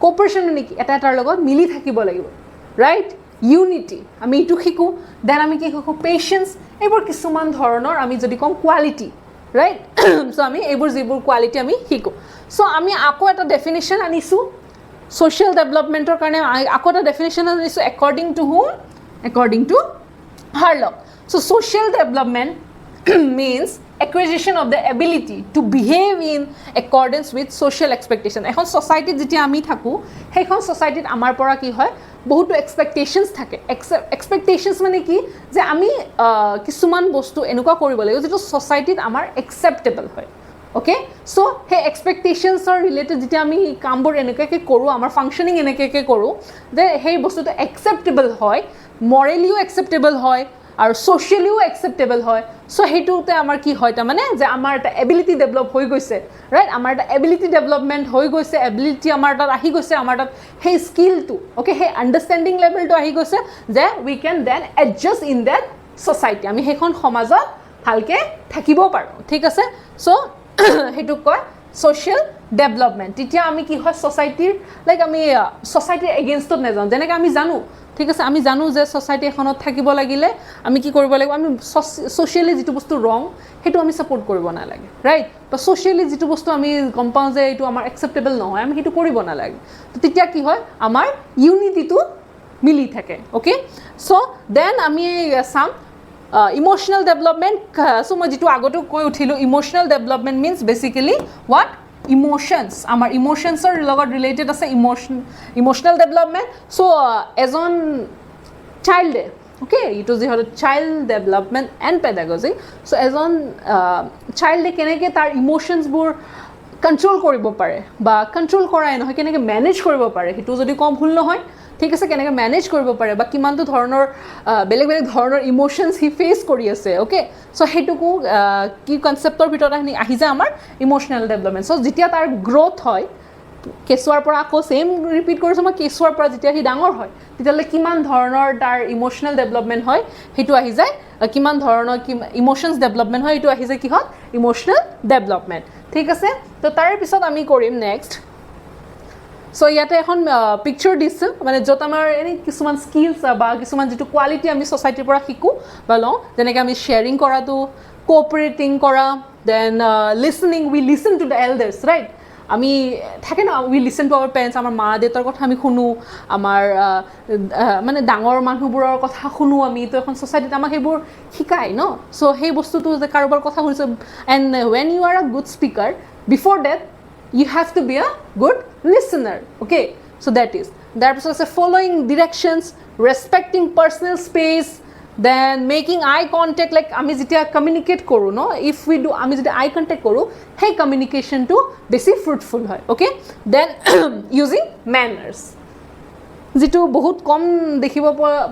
cooperation নেকি এটাৰ লগত মিলি থাকিব লাগিব right unity আমি ইটো শিকো দেন আমি কি শিকো patience এইবোৰ কিছুমান ধৰণৰ আমি যদি কম quality right so আমি এইবোৰ যিবোৰ কোৱালিটি আমি শিকো so আমি আকৌ এটা ডেফিনিশন আনিছো সোশ্যাল ডেভেলপমেন্টৰ কাৰণে আকৌ এটা ডেফিনিশন আনিছো according to whom according to Harlock so social development means acquisition of the ability to behave in accordance with social expectation এখন সোসাইটিত যেতিয়া আমি থাকো সেইখন সোসাইটিত আমাৰ পৰা কি হয় বহুতো এক্সপেক্টেশনস থাকে এক্সপেক্টেশনস মানে কি যে আমি কিছুমান বস্তু এনেকুৱা কৰিব লাগিব যেটো সোসাইটিত আমাৰ একসেপ্টেবল হয় ওকে সো হে এক্সপেক্টেশনসৰ ৰিলেটেড যেতিয়া আমি কামবোৰ এনেকৈ কৰো আমাৰ ফাংশনিং এনেকৈ কৰো যে সেই বস্তুটো একসেপ্টেবল হয় মৰেলিও একসেপ্টেবল হয় আৰু সোশ্যালিও একসেপ্টেবল হয় সো হেতুতে আমাৰ কি হয় তা মানে যে আমাৰ এটা এবিলিটি ডেভেলপ হৈ গৈছে ৰাইট আমাৰ এটা এবিলিটি ডেভেলপমেন্ট হৈ গৈছে এবিলিটি আমাৰ তাত আহি গৈছে আমাৰ তাত হে স্কিলটো ওকে হে আন্ডাৰষ্টেণ্ডিং লেভেলটো আহি গৈছে যে we can then adjust in that society আমি হেখন সমাজত ভালকে থাকিব পাৰো ঠিক আছে সো হেতু কয় সোশ্যাল ডেভেলপমেন্ট তেতিয়া আমি কি হয় সোসাইটিৰ লাইক আমি সোসাইটিৰ এগেইনষ্টত নেজানো যেনেকৈ আমি জানো ঠিক আছে আমি জানো যে সোসাইটি এখনত থাকিব লাগিলে আমি কি কৰিব লাগিব আমি সোশ্যালি যেটো বস্তু ৰং হেতু আমি সাপোৰ্ট কৰিব নালাগে ৰাইট বা সোশ্যালি যেটো বস্তু আমি গম পাও যে এটো আমাৰ একসেপ্টেবল নহয় আমি হেতু কৰিব নালাগে তো তেতিয়া কি হয় আমাৰ ইউনিটিটো মিলি থাকে ওকে সো দেন আমি সাম ইমোশনাল ডেভেলপমেন্ট সো মই যেটো আগতে কৈ উঠিলো emotional development means basically what emotions আমাৰ ইমোশনসৰ লগত ৰিলেটেড আছে ইমোশনাল ডেভেলপমেন্ট সো এজন চাইল্ডে ওকে ইটো যে হল child development and pedagogy so এজন চাইল্ডে কেনেকৈ তাৰ ইমোশনসবোৰ কন্ট্ৰোল কৰিব পাৰে বা কন্ট্ৰোল কৰাই নহয় কেনেকৈ মেনেজ কৰিব পাৰে হেতু যদি কম ভুল নহয় ঠিক আছে কেনেকৈ মেনেজ কৰিব পাৰে বা কিমানটো ধৰণৰ বেলেগ বেলেগ ধৰণৰ ইমোশনস হি ফেস কৰি আছে ওকে সো হেতুকো কি কনসেপ্টৰ ভিতৰত আহি যায় আমাৰ ইমোশনাল ডেভেলপমেন্ট সো যেতিয়া তাৰ গ্ৰোথ হয় কেঁচুৱাৰ পৰা আকৌ সেম ৰিপিট কৰিছো মই কেঁচুৱাৰ পৰা যেতিয়া হি ডাঙৰ হয় তেতিয়ালে কিমান ধৰণৰ তাৰ ইমোশনাল ডেভেলপমেন্ট হয় হেতু আহি যায় কিমান ধৰণৰ ইমোশনস ডেভেলপমেন্ট হয় হেতু আহি যায় কি হয় ইমোশনাল ডেভেলপমেন্ট ঠিক আছে তো তাৰ পিছত আমি কৰিম নেক্সট সো ইয়াতে এখন পিকচাৰ দিছে মানে যত আমাৰ এনে কিছুমান স্কিলস বা কিছুমান যেটো কোৱালিটি আমি সোসাইটিৰ পৰা শিকো বা লওঁ যেনেকৈ আমি শেয়াৰিং কৰাটো কোঅপাৰেটিং কৰা then listening we listen to the elders right আমি থাকে না we listen to our parents আমাৰ মা দেউতাৰ কথা আমি শুনো আমাৰ মানে ডাঙৰ মানুহবোৰৰ কথা শুনো আমি তো এখন সোসাইটিত আমাক সেইবোৰ শিকায় ন সো সেই বস্তুটো যে কাৰোবাৰ কথা শুনিছো and when you are a good speaker before that you have to be a good listener okay so that is there is also following directions respecting personal space then making eye contact like আমি যেতিয়া communicate কৰো ন if we do আমি যদি eye contact কৰো সেই communication two বেছি ফ্ৰুটফুল হয় okay then using manners যেটো বহুত কম দেখিব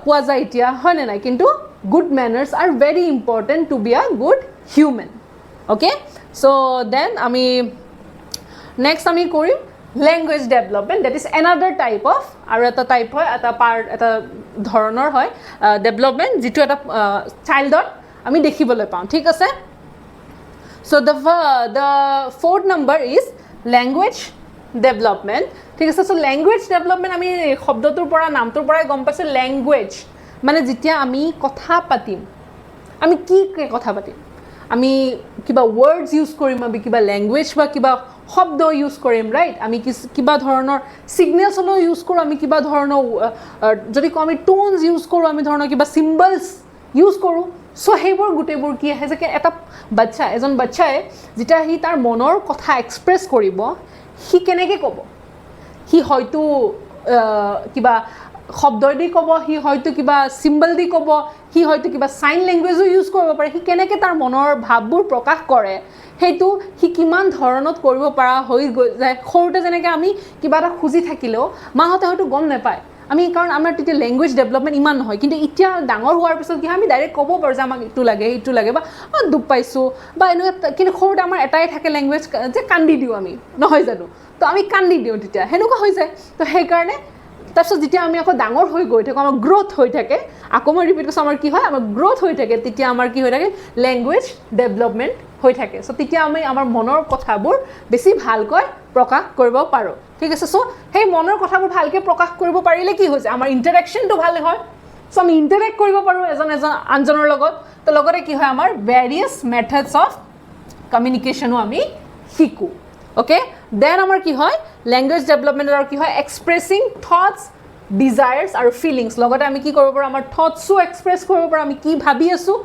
পোৱা যায় এতিয়া হয় না নাই কিন্তু good manners are very important to be a good human okay so then আমি next আমি কৰিম language development that is another type of আৰু এটা টাইপ হয় এটা পাৰ্ট এটা ধৰণৰ হয় ডেভেলপমেন্ট যেটো এটা চাইল্ডত আমি দেখিবলৈ পাওঁ ঠিক আছে so the fourth number is language development ঠিক আছে so language development আমি শব্দটোৰ পৰা নামটোৰ পৰা গম পাইছো language মানে যেতিয়া আমি কথা পাতিম আমি কি কথা পাতিম আমি কিবা ৱৰ্ডছ ইউজ কৰিম আমি কিবা লেংগুৱেজ বা কিবা শব্দ ইউজ কৰিম ৰাইট আমি কিবা ধৰণৰ ছিগনেলছ হ'লেও ইউজ কৰোঁ আমি কিবা ধৰণৰ যদি কওঁ আমি টোনছ ইউজ কৰোঁ আমি ধৰণৰ কিবা চিম্বলছ ইউজ কৰোঁ চ' সেইবোৰ গোটেইবোৰ কি আহে যে এটা এজন বাচ্চাই যেতিয়া সি তাৰ মনৰ কথা এক্সপ্ৰেছ কৰিব সি কেনেকৈ ক'ব সি হয়তো কিবা শব্দ দি ক'ব সি হয়তো কিবা চিম্বল দি ক'ব সি হয়তো কিবা চাইন লেংগুৱেজো ইউজ কৰিব পাৰে সি কেনেকৈ তাৰ মনৰ ভাৱবোৰ প্ৰকাশ কৰে সেইটো সি কিমান ধৰণত কৰিব পৰা হৈ যায় সৰুতে যেনেকৈ আমি কিবা এটা খুজি থাকিলেও মাহঁতে হয়তো গম নাপায় আমি কাৰণ আমাৰ তেতিয়া লেংগুৱেজ ডেভেলপমেণ্ট ইমান নহয় কিন্তু এতিয়া ডাঙৰ হোৱাৰ পিছত কি আমি ডাইৰেক্ট ক'ব পাৰোঁ যে আমাক এইটো লাগে বা দুখ পাইছোঁ বা এনেকুৱা কিন্তু সৰুতে আমাৰ এটাই থাকে লেংগুৱেজ যে কান্দি দিওঁ আমি নহয় জানো তো আমি কান্দি দিওঁ তেতিয়া সেনেকুৱা হৈ যায় তো সেইকাৰণে তাৰপিছত যেতিয়া আমি আকৌ ডাঙৰ হৈ গৈ থাকোঁ আমাৰ গ্ৰ'থ হৈ থাকে আকৌ মই ৰিপিট কৰিছোঁ আমাৰ কি হয় আমাৰ গ্ৰ'থ হৈ থাকে তেতিয়া আমাৰ কি হৈ থাকে লেংগুৱেজ ডেভেলপমেণ্ট হৈ থাকে চ' তেতিয়া আমি আমাৰ মনৰ কথাবোৰ বেছি ভালকৈ প্ৰকাশ কৰিব পাৰোঁ ঠিক আছে চ' সেই মনৰ কথাবোৰ ভালকৈ প্ৰকাশ কৰিব পাৰিলে কি হৈছে আমাৰ ইণ্টাৰেকশ্যনটো ভাল হয় চ' আমি ইণ্টাৰেক্ট কৰিব পাৰোঁ এজন আনজনৰ লগত তো লগতে কি হয় আমাৰ ভেৰিয়াছ মেথডছ অফ কমিউনিকেশ্যনো আমি শিকোঁ অ'কে দেন আমাৰ কি হয় লেংগুৱেজ ডেভেলপমেণ্টৰ আৰু কি হয় এক্সপ্ৰেছিং থটছ ডিজায়াৰ্ছ আৰু ফিলিংছ লগতে আমি কি কৰিব পাৰোঁ আমাৰ থটছো এক্সপ্ৰেছ কৰিব পাৰোঁ আমি কি ভাবি আছোঁ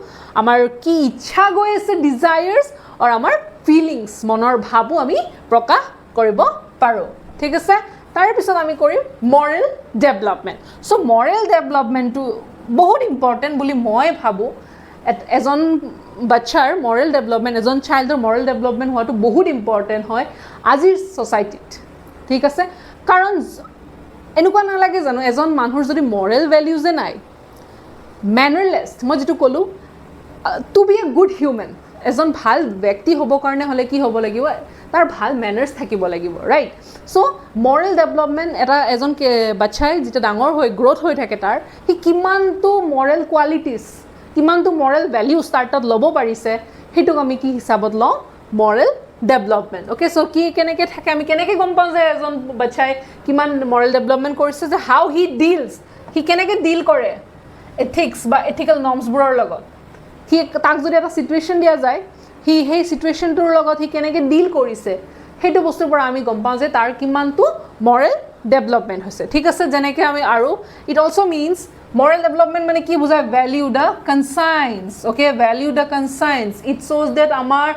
আমাৰ কি ইচ্ছা গৈ আছে ডিজায়াৰ্ছ আৰু আমাৰ ফিলিংছ মনৰ ভাবো আমি প্ৰকাশ কৰিব পাৰোঁ ঠিক আছে তাৰপিছত আমি কৰিম মৰেল ডেভেলপমেণ্ট চ' মৰেল ডেভেলপমেণ্টটো বহুত ইম্পৰ্টেণ্ট বুলি মই ভাবোঁ এজন বাচ্চাৰ মৰেল ডেভেলপমেণ্ট এজন চাইল্ডৰ মৰেল ডেভেলপমেণ্ট হোৱাটো বহুত ইম্পৰ্টেণ্ট হয় আজিৰ ছ'চাইটিত ঠিক আছে কাৰণ এনেকুৱা নালাগে জানো এজন মানুহৰ যদি মৰেল ভেলিউজে নাই মেনাৰলেছ মই যিটো ক'লোঁ to be a good human এজন ভাল ব্যক্তি হ'বৰ কাৰণে হ'লে কি হ'ব লাগিব তাৰ ভাল মেনাৰ্ছ থাকিব লাগিব ৰাইট চ' মৰেল ডেভেলপমেণ্ট এজন বাচ্চাই যেতিয়া ডাঙৰ হৈ গ্ৰ'থ হৈ থাকে তাৰ সি কিমানটো মৰেল কোৱালিটিছ কিমানটো মৰেল ভেলিউজ তাৰ তাত ল'ব পাৰিছে সেইটোক আমি কি হিচাপত লওঁ মৰেল ডেভেলপমেণ্ট অ'কে চ' কি কেনেকৈ থাকে আমি কেনেকৈ গম পাওঁ যে এজন বাচ্চাই কিমান মৰেল ডেভেলপমেণ্ট কৰিছে যে হাউ হি ডিলছ সি কেনেকৈ ডিল কৰে এথিক্স বা এথিকেল নৰ্মছবোৰৰ লগত সি তাক যদি এটা ছিটুৱেশ্যন দিয়া যায় সি সেই ছিটুৱেশ্যনটোৰ লগত সি কেনেকৈ ডিল কৰিছে সেইটো বস্তুৰ পৰা আমি গম পাওঁ যে তাৰ কিমানটো মৰেল ডেভেলপমেণ্ট হৈছে ঠিক আছে যেনেকৈ আমি আৰু it also' means moral development মানে কি বুজায় value the conscience okay value the conscience it শ্ব'জ ডেট আমাৰ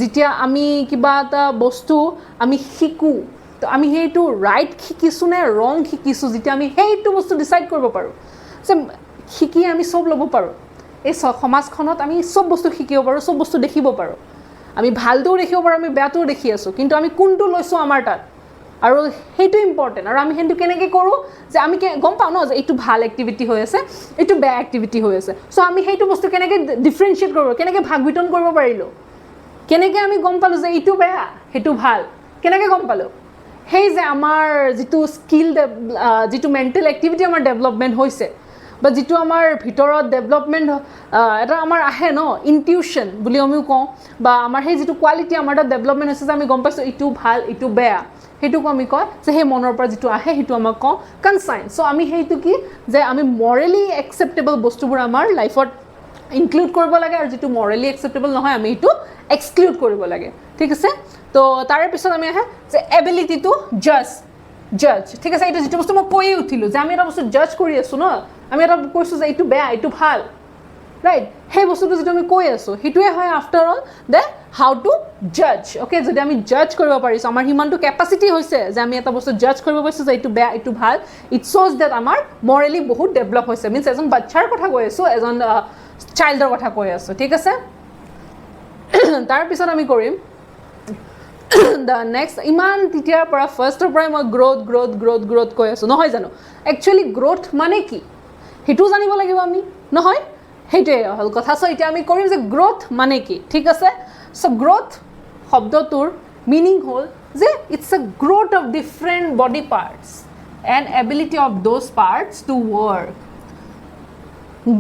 যেতিয়া আমি কিবা এটা বস্তু আমি শিকোঁ তো আমি সেইটো ৰাইট শিকিছোঁ নে ৰং শিকিছোঁ যেতিয়া আমি সেইটো বস্তু ডিচাইড কৰিব পাৰোঁ যে শিকি আমি চব ল'ব পাৰোঁ এই সমাজখনত আমি চব বস্তু শিকিব পাৰোঁ চব বস্তু দেখিব পাৰোঁ আমি ভালটোও দেখিব পাৰোঁ আমি বেয়াটোও দেখি আছোঁ কিন্তু আমি কোনটো লৈছোঁ আমাৰ তাত আৰু সেইটো ইম্পৰ্টেণ্ট আৰু আমি সেইটো কেনেকৈ কৰোঁ যে আমি গম পাওঁ ন যে এইটো ভাল এক্টিভিটি হৈ আছে এইটো বেয়া এক্টিভিটি হৈ আছে চ' আমি সেইটো বস্তু কেনেকৈ ডিফাৰেঞ্চিয়েট কৰিব কেনেকৈ ভাগ বিতৰণ কৰিব পাৰিলোঁ কেনেকৈ আমি গম পালোঁ যে এইটো বেয়া সেইটো ভাল কেনেকৈ গম পালোঁ সেই যে আমাৰ যিটো স্কিল যিটো মেণ্টেল এক্টিভিটি আমাৰ ডেভেলপমেণ্ট হৈছে বা যিটো আমাৰ ভিতৰত ডেভেলপমেণ্ট এটা আমাৰ আহে ন ইনটিউশ্যন বুলি আমিও কওঁ বা আমাৰ সেই যিটো কোৱালিটি আমাৰ তাত ডেভেলপমেণ্ট হৈছে যে আমি গম পাইছোঁ ইটো ভাল ইটো বেয়া সেইটোকো আমি কয় যে সেই মনৰ পৰা যিটো আহে সেইটো আমাক কওঁ কনচাইন্স চ' আমি সেইটো কি যে আমি মৰেলি একচেপ্টেবল বস্তুবোৰ আমাৰ লাইফত ইনক্লুড কৰিব লাগে আৰু যিটো মৰেলি একচেপ্টেবল নহয় আমি সেইটো এক্সক্লুড কৰিব লাগে ঠিক আছে তো তাৰে পিছত আমি আহে যে এবিলিটি টু জাজ ঠিক আছে এইটো যিটো বস্তু মই কৈয়ে উঠিলোঁ যে আমি এটা বস্তু জাজ কৰি আছোঁ ন আমি এটা কৈছোঁ যে এইটো বেয়া এইটো ভাল ৰাইট সেই বস্তুটো যিটো আমি কৈ আছোঁ সেইটোৱে হয় after all De how to জাজ অ'কে যদি আমি জাজ কৰিব পাৰিছোঁ আমাৰ সিমানটো কেপাচিটি হৈছে যে আমি এটা বস্তু জাজ কৰিব পাৰিছোঁ যে এইটো বেয়া এইটো ভাল ইট শ্ব'জ ডেট আমাৰ মৰেলি বহুত ডেভেলপ হৈছে মিনছ এজন বাচ্চাৰ কথা কৈ আছোঁ এজন চাইল্ডৰ কথা কৈ আছোঁ ঠিক আছে তাৰপিছত আমি কৰিম দ্য নেক্সট ইমান তেতিয়াৰ পৰা ফাৰ্ষ্টৰ পৰাই মই গ্ৰ'থ কৈ আছোঁ নহয় জানো একচুৱেলি গ্ৰ'থ মানে কি সেইটোও জানিব লাগিব আমি নহয় সেইটোৱে হ'ল কথা চ' এতিয়া আমি কৰিম যে গ্ৰ'থ মানে কি ঠিক আছে চ' গ্ৰ'থ শব্দটোৰ মিনিং হ'ল যে it's a growth of different body parts and ability of those parts to work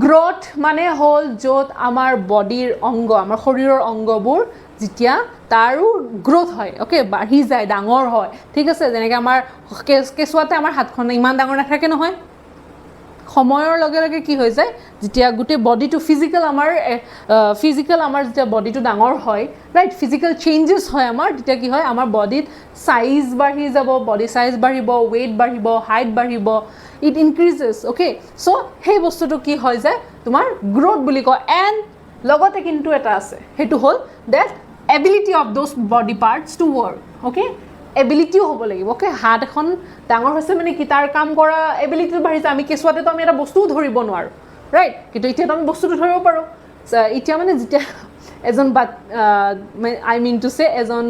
growth মানে হ'ল য'ত আমাৰ বডিৰ অংগ আমাৰ শৰীৰৰ অংগবোৰ যেতিয়া তাৰো গ্ৰ'থ হয় অ'কে বাঢ়ি যায় ডাঙৰ হয় ঠিক আছে যেনেকৈ আমাৰ কেঁচুৱাতে আমাৰ হাতখন ইমান ডাঙৰ নাথাকে নহয় সময়ৰ লগে লগে কি হৈ যায় যেতিয়া গোটেই বডিটো ফিজিক্যাল আমাৰ যেতিয়া বডিটো ডাঙৰ হয় ৰাইট ফিজিক্যাল চেঞ্জেছ হয় আমাৰ তেতিয়া কি হয় আমাৰ বডিত সাইজ বাঢ়ি যাব বডি সাইজ বাঢ়িব ওয়েট বাঢ়িব হাইট বাঢ়িব ইট ইনক্ৰিজেছ ওকে সো সেই বস্তুটো কি হয় যায় তোমাৰ গ্ৰোথ বুলি কয় এণ্ড লগতে কিন্তু এটা আছে হেতু হল that ability of those body parts to work okay এবিলিটিও হ'ব লাগিব ওকে হাত এখন ডাঙৰ হৈছে মানে কি তাৰ কাম কৰা এবিলিটিটো বাঢ়িছে আমি কেঁচুৱাতেতো আমি এটা বস্তুও ধৰিব নোৱাৰোঁ ৰাইট কিন্তু এতিয়াতো আমি বস্তুটো ধৰিব পাৰোঁ এতিয়া মানে যেতিয়া এজন আই মিন টু চে এজন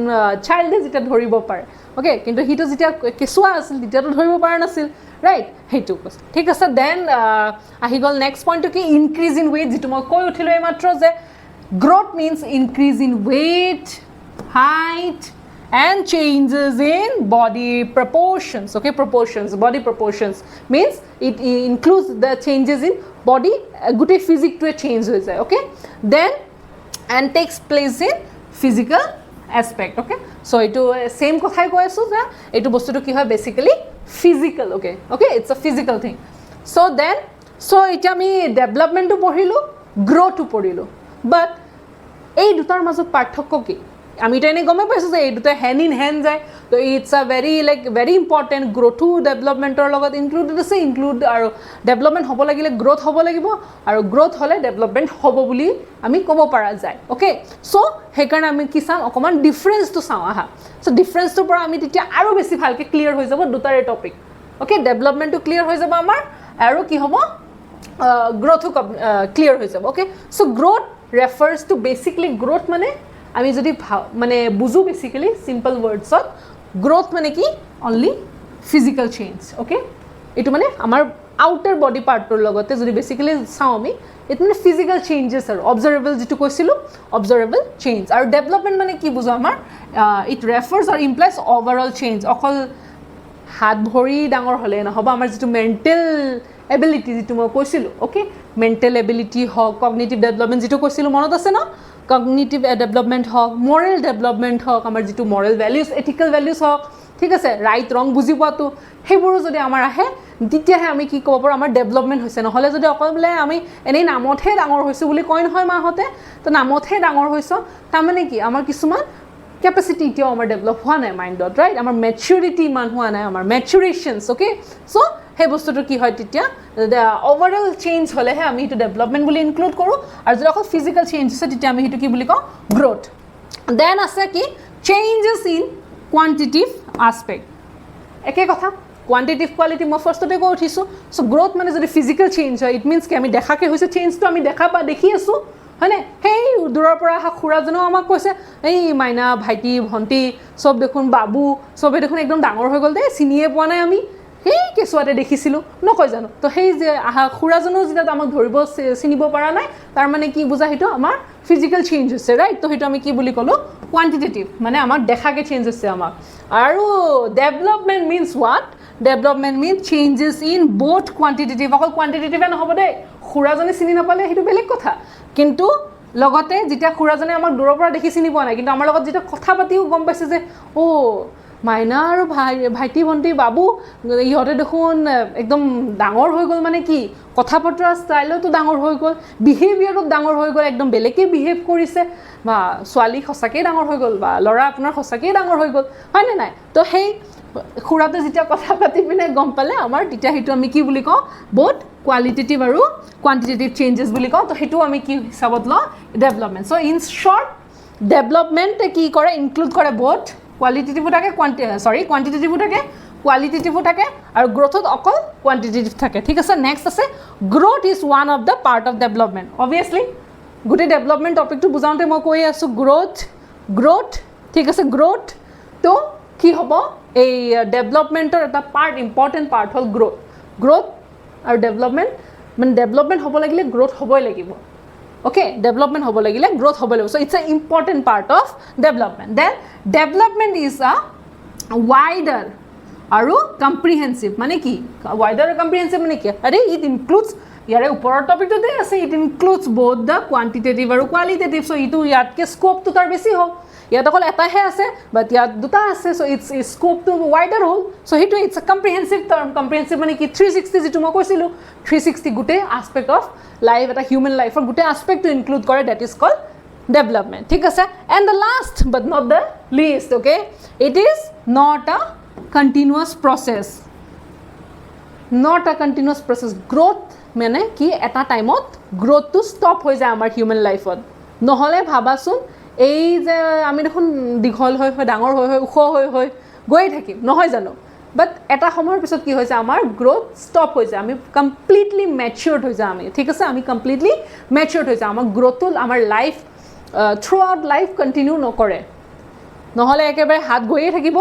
চাইল্ডে যেতিয়া ধৰিব পাৰে ওকে কিন্তু সিটো যেতিয়া কেঁচুৱা আছিল তেতিয়াতো ধৰিব পৰা নাছিল ৰাইট সেইটো কৈছে ঠিক আছে দেন আহি গ'ল নেক্সট পইণ্টটো কি ইনক্ৰিজ ইন ৱেইট যিটো মই কৈ উঠিলোঁ এইমাত্ৰ যে growth means increase in weight height and changes in body proportions okay body proportions means it includes the changes in body good physique to a change hoye jay okay then and takes place in physical aspect okay so etu same kothai koi asu ja etu bostu to ki hoy basically physical okay it's a physical thing so then so eta ami development to পঢ়িলো growth to পঢ়িলো but ei dutar majot parthokko ki আমি তো এনে গমে পাইছোঁ যে এই দুটা হেণ্ড ইন হেণ্ড যায় তো ইটছ আ ভেৰি ইম্পৰ্টেণ্ট গ্ৰথো ডেভেলপমেণ্টৰ লগত ইনক্লুডেড আছে আৰু ডেভেলপমেণ্ট হ'ব লাগিলে গ্ৰথ হ'ব লাগিব আৰু গ্ৰথ হ'লে ডেভেলপমেণ্ট হ'ব বুলি আমি ক'ব পৰা যায় অ'কে চ' সেইকাৰণে আমি কি চাম অকণমান ডিফাৰেঞ্চটো চাওঁ আহা চ' ডিফাৰেঞ্চটোৰ পৰা আমি তেতিয়া আৰু বেছি ভালকৈ ক্লিয়াৰ হৈ যাব দুটাৰে টপিক অ'কে ডেভেলপমেণ্টটো ক্লিয়াৰ হৈ যাব আমাৰ আৰু কি হ'ব গ্ৰথো ক্লিয়াৰ হৈ যাব okay so' growth refers to basically growth মানে আমি যদি মানে বুঝো বেসিক্যালি সিম্পল ওয়ার্ডসত গ্রোথ মানে কি অনলি ফিজিক্যাল চেঞ্জ ওকে এটু মানে আমার আউটার বডি পাৰ্টৰ লগতে যদি বেসিক্যালি চাওঁ আমি এটু মানে ফিজিক্যাল চেঞ্জেস আৰু অবজাৰ্ভেবল যেটো কৈছিলো অবজাৰ্ভেবল চেঞ্জ আৰু ডেভেলপমেন্ট মানে কি বুঝো আমাৰ it refers or implies overall change অকল হাত ভৰি ডাঙৰ হলে নহব আমাৰ যেটো মেন্টেল এবিলিটি যেটো মই কৈছিলো ওকে মেন্টেল এবিলিটি হক কগনিটিভ ডেভেলপমেন্ট যেটো কৈছিলো মনত আছে না কগনিটিভ ডেভেলপমেন্ট হক মৰেল ডেভেলপমেন্ট হক আমাৰ যেটো মৰেল ভ্যালুজ এথিক্যাল ভ্যালুজ হক ঠিক আছে ৰাইট ৰং বুজি পোৱাটো সেইবোৰো যদি আমাৰ আহে তেতিয়াহে আমি কি ক'ব পাৰোঁ আমাৰ ডেভেলপমেন্ট হৈছে নহলে যদি অকল বোলে আমি এনেই নামতহে ডাঙৰ হৈছো বুলি কয় নহয় মাহঁতে তো নামতহে ডাঙৰ হৈছো তাৰমানে কি আমাৰ কিছুমান capacity এতিয়াও আমাৰ ডেভেলপ হোৱা নাই মাইণ্ডত ৰাইট আমাৰ মেচুৰিটি ইমান হোৱা নাই আমাৰ মেচুৰেশ্যনছ অ'কে চ' সেই বস্তুটো কি হয় তেতিয়া ওভাৰঅল চেঞ্জ হ'লেহে আমি সেইটো ডেভেলপমেণ্ট বুলি ইনক্লুড কৰোঁ আৰু যদি অকল ফিজিকেল চেঞ্জ হৈছে তেতিয়া আমি সেইটো কি বুলি কওঁ গ্ৰ'থ দেন আছে কি চেঞ্জেছ ইন কোৱান্টিটিভ আছপেক্ট একে কথা কোৱান্টিটিভ কোৱালিটি মই ফাৰ্ষ্টতে কৈ উঠিছোঁ চ' গ্ৰ'থ মানে যদি ফিজিকেল চেঞ্জ হয় ইট মিনছ কি আমি দেখাকৈ হৈছে চেঞ্জটো আমি দেখি আছোঁ হয়নে সেই দূৰৰ পৰা অহা খুৰাজনেও আমাক কৈছে এই মাইনা ভাইটি ভণ্টি চব দেখোন বাবু চবে দেখোন একদম ডাঙৰ হৈ গ'ল দেই চিনিয়ে পোৱা নাই আমি সেই কেঁচুৱাতে দেখিছিলোঁ নকয় জানো তো সেই যে আহা খুৰাজনেও যেতিয়া আমাক ধৰিব চিনিব পৰা নাই তাৰ মানে কি বুজা সেইটো আমাৰ ফিজিকেল চেঞ্জ হৈছে ৰাইট তো সেইটো আমি কি বুলি ক'লোঁ কোৱান্টিটেটিভ মানে আমাক দেখাকৈ চেঞ্জ হৈছে আমাক আৰু development means what development means changes in both quantitative অকল কোৱান্টিটেটিভে নহ'ব দেই খুৰাজনে চিনি নাপালে সেইটো বেলেগ কথা কিন্তু লগতে যেতিয়া খুৰাজনে আমাক দূৰৰ পৰা দেখি চিনি পোৱা নাই কিন্তু আমাৰ লগত যেতিয়া কথা পাতিও গম পাইছে যে মাইনা আৰু ভাইটি ভণ্টি বাবু ইহঁতে দেখোন একদম ডাঙৰ হৈ গ'ল মানে কি কথা পতৰা ষ্টাইলতো ডাঙৰ হৈ গ'ল বিহেভিয়াৰত ডাঙৰ হৈ গ'ল একদম বেলেগকৈ বিহেভ কৰিছে বা ছোৱালী সঁচাকৈয়ে ডাঙৰ হৈ গ'ল বা ল'ৰা আপোনাৰ সঁচাকৈয়ে ডাঙৰ হৈ গ'ল হয়নে নাই তো সেই খুৰাতে যেতিয়া কথা পাতি পিনে গম পালে আমাৰ তেতিয়া সেইটো আমি কি বুলি কওঁ বহুত কোৱালিটেটিভ আৰু কোৱান্টিটেটিভ চেঞ্জেছ বুলি কওঁ তো সেইটো আমি কি হিচাপত লওঁ ডেভেলপমেণ্ট চ' ইন শ্বৰ্ট ডেভেলপমেণ্টে কি কৰে ইনক্লুড কৰে বহুত কোৱালিটেটিভো থাকে কোৱান্টিটেটিভো থাকে কোৱালিটেটিভো থাকে আৰু গ্ৰথত অকল কোৱান্টিটেটিভ থাকে ঠিক আছে নেক্সট আছে growth is one of the part of development obviously গোটেই ডেভেলপমেণ্ট টপিকটো বুজাওঁতে মই কৈ আছোঁ গ্ৰথ ঠিক আছে গ্ৰথ তো কি হ'ব এই ডেভেলপমেণ্টৰ এটা পাৰ্ট ইম্পৰ্টেণ্ট পাৰ্ট হ'ল গ্ৰথ আৰু ডেভেলপমেণ্ট মানে ডেভেলপমেণ্ট হ'ব লাগিলে গ্ৰথ হ'বই লাগিব অ'কে ডেভেলপমেণ্ট হ'ব লাগিলে গ্ৰথ হ'ব লাগিব so' it's a important part of development then development is a wider আৰু comprehensive মানে কি wider আৰু comprehensive মানে কি আৰে it includes ইয়াৰে ওপৰৰ টপিকটোতে আছে it includes both the quantitative আৰু কোৱালিটেটিভ চ' ইটো ইয়াতকৈ স্ক'পটো তাৰ বেছি হ'ল ইয়াত অকল এটাহে আছে বাট ইয়াত দুটা আছে চ' ইটছ স্ক'পটো ৱাইডাৰ হ'ল চ' সেইটো it's a comprehensive term comprehensive মানে কি 360 যিটো মই কৈছিলোঁ 360 গোটেই আছপেক্ট অফ লাইফ এটা হিউমেন লাইফৰ গোটেই আছপেক্টটো ইনক্লুড কৰে ডেট ইজ কল্ড development ঠিক আছে and the last but not the least okay it is not a continuous process growth মানে কি এটা টাইমত গ্ৰোথটো ষ্টপ হৈ যায় আমাৰ হিউমেন লাইফত নহ'লে ভাবাচোন এই যে আমি দেখোন দীঘল হৈ ডাঙৰ হৈ ওখ হৈ গৈ থাকিম নহয় জানো বাট এটা সময়ৰ পিছত কি হৈছে আমাৰ গ্ৰোথ ষ্টপ হৈ যায় আমি কমপ্লিটলি মেচিউৰ্ড হৈ যাওঁ আমি ঠিক আছে আমি কমপ্লিটলি মেচিউৰ্ড হৈ যাওঁ আমাৰ গ্ৰোথটো আমাৰ life through out life continue নকৰে নহ'লে একেবাৰে হাত গৈয়ে থাকিব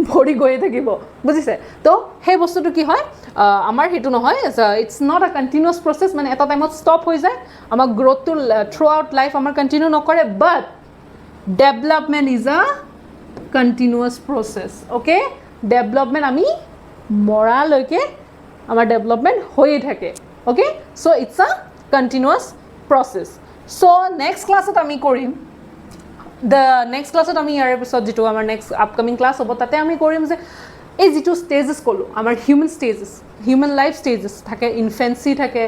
ভৰি গৈয়ে থাকিব বুজিছে তো সেই বস্তুটো কি হয় আমাৰ সেইটো নহয় it's not a continuous process মানে এটা টাইমত ষ্টপ হৈ যায় আমাৰ গ্ৰ'থটো থ্ৰু আউট লাইফ আমাৰ কণ্টিনিউ নকৰে but development is a continuous process okay development আমি মৰালৈকে আমাৰ ডেভেলপমেণ্ট হৈয়ে থাকে okay so' it's a continuous process so' next ক্লাছত আমি কৰিম নেক্সট ক্লাছত আমি ইয়াৰ পিছত যিটো আমাৰ নেক্সট আপকামিং ক্লাছ হ'ব তাতে আমি কৰিম যে এই যিটো ষ্টেজেছ ক'লোঁ আমাৰ হিউমেন লাইফ ষ্টেজেছ থাকে ইনফেঞ্চি থাকে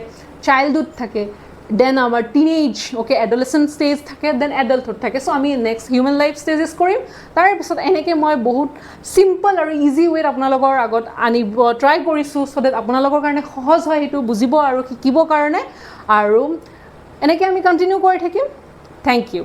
চাইল্ডহুড থাকে দেন আমাৰ টিনেজ অ'কে এডলেচেণ্ট ষ্টেজ থাকে দেন এডাল্টহুড থাকে চ' আমি নেক্সট হিউমেন লাইফ ষ্টেজেছ কৰিম তাৰ পিছত এনেকৈ মই বহুত চিম্পল আৰু ইজি ৱেত আপোনালোকৰ আগত আনিব ট্ৰাই কৰিছোঁ চ' ডেট আপোনালোকৰ কাৰণে সহজ হয় সেইটো বুজিব আৰু শিকিবৰ কাৰণে আৰু এনেকৈ আমি কণ্টিনিউ কৰি থাকিম থেংক ইউ